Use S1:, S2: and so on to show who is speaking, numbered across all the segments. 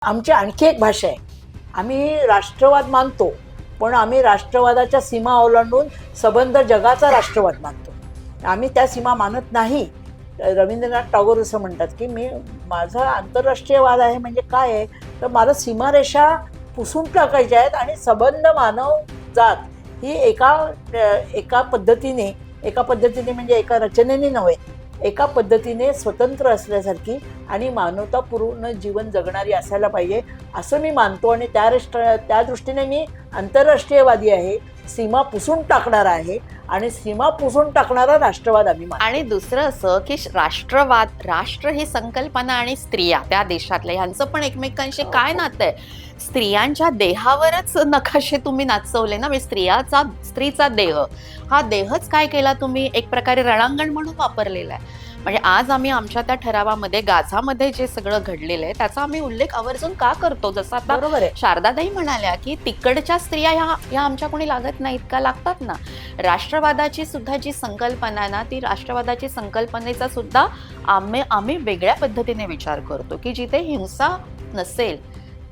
S1: आमची आणखी एक भाषा आहे. आम्ही राष्ट्रवाद मानतो, पण आम्ही राष्ट्रवादाच्या सीमा ओलांडून सबंध जगाचा राष्ट्रवाद मानतो. आम्ही त्या सीमा मानत नाही. रवींद्रनाथ टागोर असं म्हणतात की माझा आंतरराष्ट्रीयवाद आहे म्हणजे काय आहे, तर मला सीमारेषा पुसून टाकायच्या आहेत आणि सबंध मानव जात ही एका पद्धतीने म्हणजे एका रचनेने नव्हे, एका पद्धतीने स्वतंत्र असल्यासारखी आणि मानवतापूर्ण जीवन जगणारी असायला पाहिजे असं मी मानतो. आणि त्या दृष्टीने मी आंतरराष्ट्रीयवादी आहे, सीमा पुसून टाकणारा आहे आणि सीमा पुसून टाकणारा राष्ट्रवाद आम्ही मानतो.
S2: आणि दुसरं असं की राष्ट्रवाद, राष्ट्र ही संकल्पना आणि स्त्रिया त्या देशातल्या ह्यांचं पण एकमेकांशी काय नातं आहे. स्त्रियांच्या देहावरच नकाशे तुम्ही नाचवले ना. स्त्रीचा देह, हा देहच काय केला तुम्ही एक प्रकारे रणांगण म्हणून वापरलेला आहे. म्हणजे आज आम्ही आमच्या त्या ठरावामध्ये गाझामध्ये जे सगळं घडलेलं आहे त्याचा आम्ही उल्लेख आवर्जून का करतो. जसं आता
S1: बरोबर आहे.
S2: शारदाताई म्हणाल्या की तिकडच्या स्त्रिया ह्या आमच्या कोणी लागत नाहीत का, लागतात ना. राष्ट्रवादाची सुद्धा जी संकल्पना ना, ती राष्ट्रवादाची संकल्पनेचा सुद्धा आम्ही वेगळ्या पद्धतीने विचार करतो की जिथे हिंसा नसेल,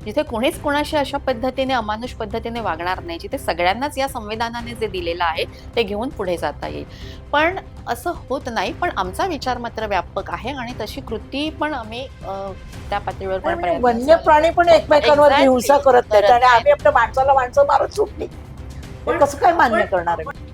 S2: जिथे कोणीच कोणाशी अशा पद्धतीने अमानुष पद्धतीने वागणार नाही, जिथे सगळ्यांनाच या संविधानाने जे दिलेलं आहे ते घेऊन पुढे जाता येईल. पण असं होत नाही. पण आमचा विचार मात्र व्यापक आहे आणि तशी कृती पण आम्ही त्या पातळीवर पण प्रयत्न
S1: वन्य प्राणी पण एकमेकांवर
S2: Exactly.
S1: हिंसा करत नाहीत आणि
S2: करत
S1: आम्ही आपल्या माणसाला माणसं मारत सुटली. हे कसं काय मान्य करणार आहे?